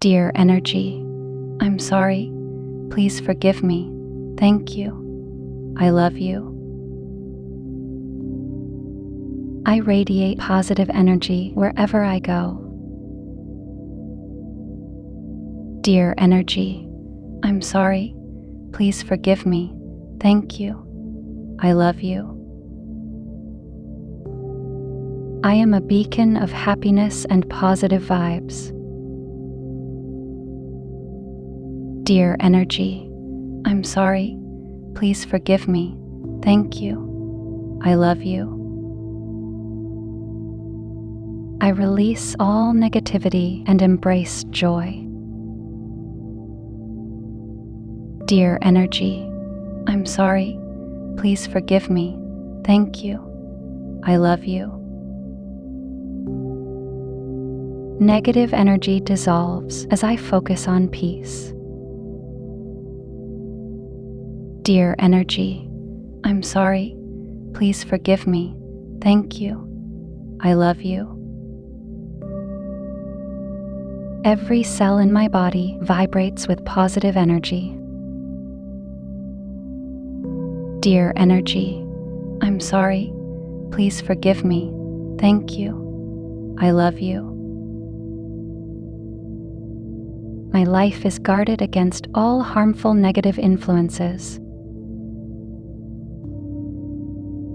Dear energy, I'm sorry. Please forgive me. Thank you. I love you. I radiate positive energy wherever I go. Dear energy, I'm sorry. Please forgive me. Thank you. I love you. I am a beacon of happiness and positive vibes. Dear energy, I'm sorry. Please forgive me. Thank you. I love you. I release all negativity and embrace joy. Dear energy, I'm sorry. Please forgive me. Thank you. I love you. Negative energy dissolves as I focus on peace. Dear energy, I'm sorry. Please forgive me. Thank you. I love you. Every cell in my body vibrates with positive energy. Dear energy, I'm sorry. Please forgive me. Thank you. I love you. My life is guarded against all harmful negative influences.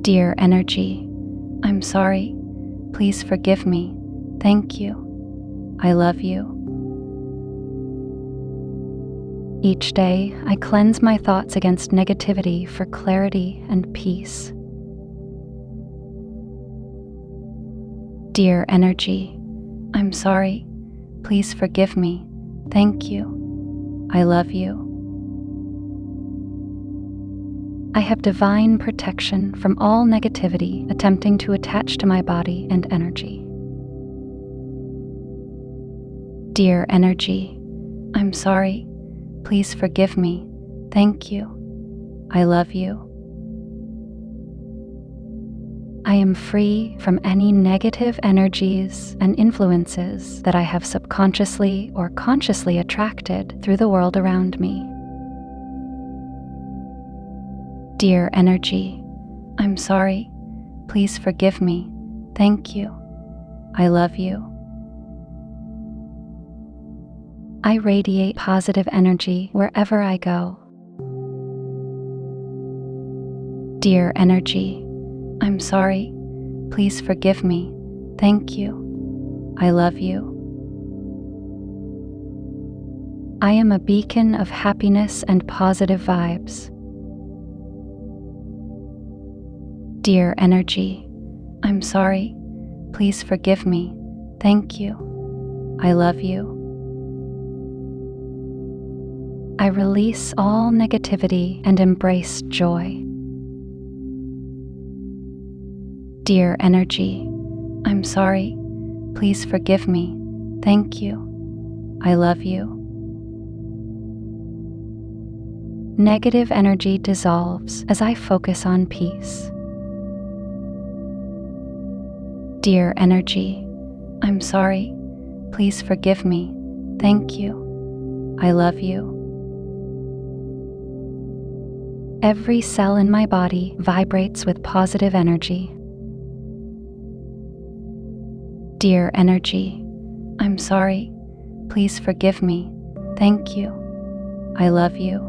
Dear energy, I'm sorry. Please forgive me. Thank you. I love you. Each day, I cleanse my thoughts against negativity for clarity and peace. Dear energy, I'm sorry. Please forgive me. Thank you. I love you. I have divine protection from all negativity attempting to attach to my body and energy. Dear energy, I'm sorry. Please forgive me. Thank you. I love you. I am free from any negative energies and influences that I have subconsciously or consciously attracted through the world around me. Dear energy, I'm sorry. Please forgive me. Thank you. I love you. I radiate positive energy wherever I go. Dear energy, I'm sorry. Please forgive me. Thank you. I love you. I am a beacon of happiness and positive vibes. Dear energy, I'm sorry. Please forgive me. Thank you. I love you. I release all negativity and embrace joy. Dear energy, I'm sorry. Please forgive me. Thank you. I love you. Negative energy dissolves as I focus on peace. Dear energy, I'm sorry. Please forgive me. Thank you. I love you. Every cell in my body vibrates with positive energy. Dear energy, I'm sorry. Please forgive me. Thank you. I love you.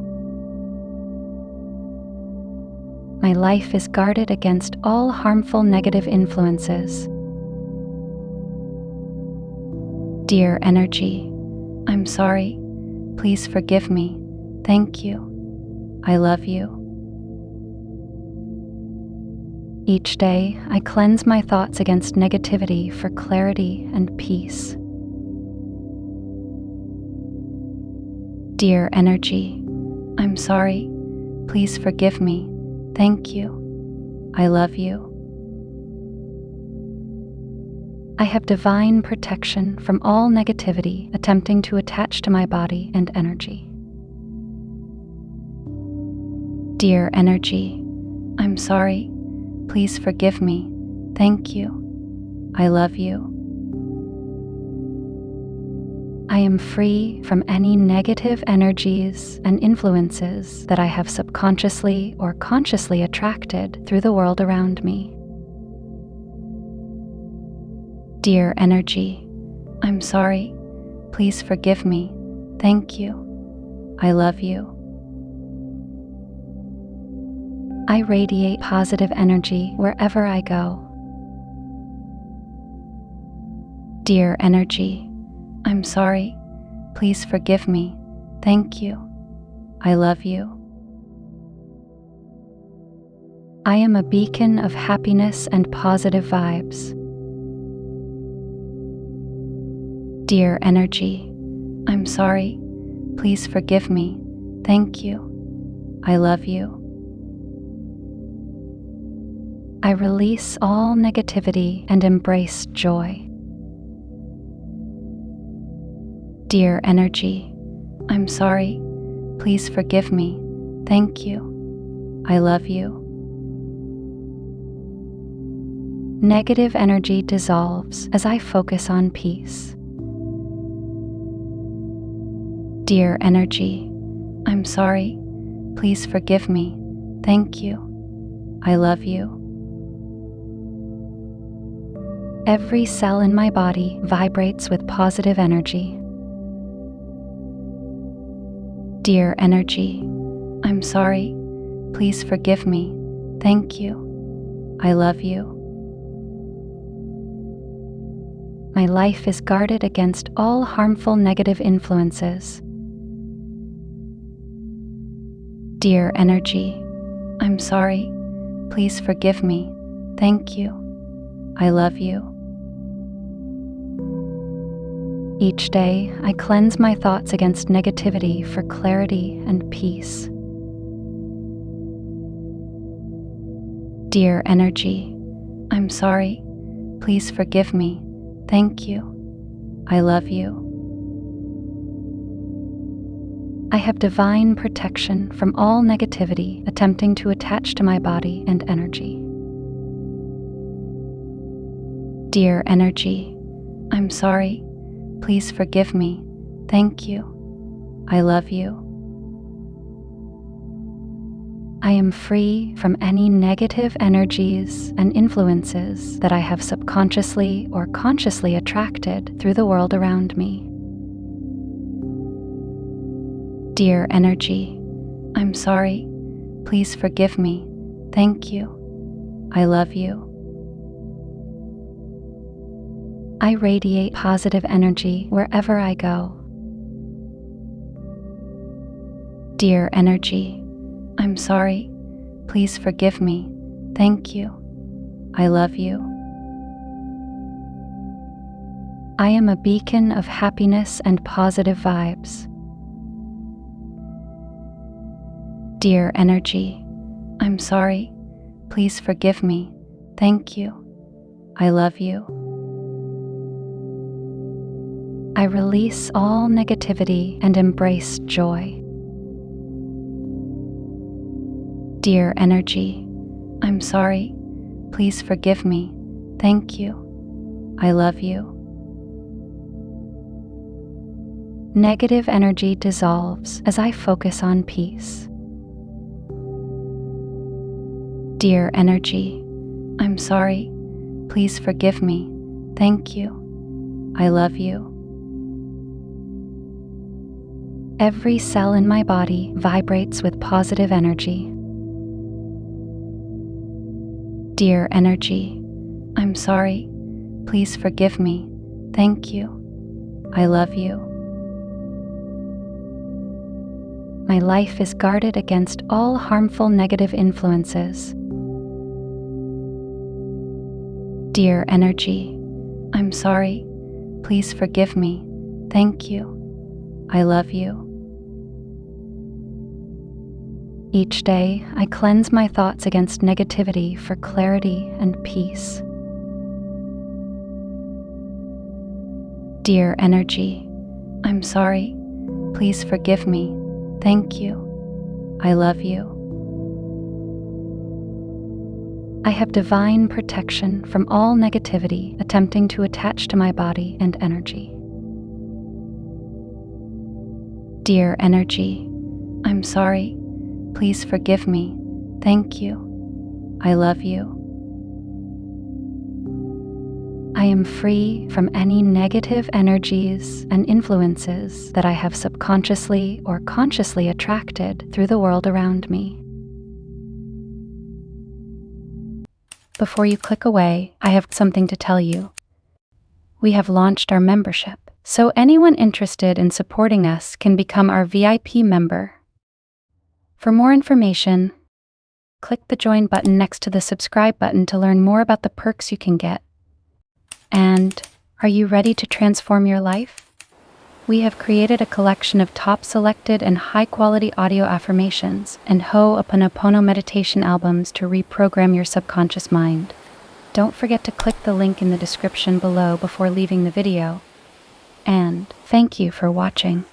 My life is guarded against all harmful negative influences. Dear energy, I'm sorry. Please forgive me. Thank you. I love you. Each day, I cleanse my thoughts against negativity for clarity and peace. Dear energy, I'm sorry. Please forgive me. Thank you. I love you. I have divine protection from all negativity attempting to attach to my body and energy. Dear energy, I'm sorry. Please forgive me. Thank you. I love you. I am free from any negative energies and influences that I have subconsciously or consciously attracted through the world around me. Dear energy, I'm sorry. Please forgive me. Thank you. I love you. I radiate positive energy wherever I go. Dear energy, I'm sorry. Please forgive me. Thank you. I love you. I am a beacon of happiness and positive vibes. Dear energy, I'm sorry. Please forgive me. Thank you. I love you. I release all negativity and embrace joy. Dear energy, I'm sorry. Please forgive me. Thank you. I love you. Negative energy dissolves as I focus on peace. Dear energy, I'm sorry. Please forgive me. Thank you. I love you. Every cell in my body vibrates with positive energy. Dear energy, I'm sorry. Please forgive me. Thank you. I love you. My life is guarded against all harmful negative influences. Dear energy, I'm sorry. Please forgive me. Thank you. I love you. Each day, I cleanse my thoughts against negativity for clarity and peace. Dear energy, I'm sorry. Please forgive me. Thank you. I love you. I have divine protection from all negativity attempting to attach to my body and energy. Dear energy, I'm sorry. Please forgive me. Thank you. I love you. I am free from any negative energies and influences that I have subconsciously or consciously attracted through the world around me. Dear energy, I'm sorry. Please forgive me. Thank you. I love you. I radiate positive energy wherever I go. Dear energy, I'm sorry. Please forgive me. Thank you. I love you. I am a beacon of happiness and positive vibes. Dear energy, I'm sorry. Please forgive me. Thank you. I love you. I release all negativity and embrace joy. Dear energy, I'm sorry. Please forgive me. Thank you. I love you. Negative energy dissolves as I focus on peace. Dear energy, I'm sorry. Please forgive me. Thank you. I love you. Every cell in my body vibrates with positive energy. Dear energy, I'm sorry. Please forgive me. Thank you. I love you. My life is guarded against all harmful negative influences. Dear energy, I'm sorry. Please forgive me. Thank you. I love you. Each day, I cleanse my thoughts against negativity for clarity and peace. Dear energy, I'm sorry. Please forgive me. Thank you. I love you. I have divine protection from all negativity attempting to attach to my body and energy. Dear energy, I'm sorry. Please forgive me. Thank you. I love you. I am free from any negative energies and influences that I have subconsciously or consciously attracted through the world around me. Before you click away, I have something to tell you. We have launched our membership, so anyone interested in supporting us can become our VIP member. For more information, click the join button next to the subscribe button to learn more about the perks you can get. And are you ready to transform your life? We have created a collection of top selected and high-quality audio affirmations and Ho'oponopono meditation albums to reprogram your subconscious mind. Don't forget to click the link in the description below before leaving the video. And thank you for watching.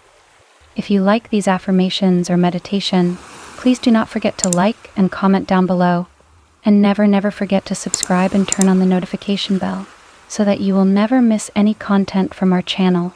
If you like these affirmations or meditation, please do not forget to like and comment down below. And never forget to subscribe and turn on the notification bell so that you will never miss any content from our channel.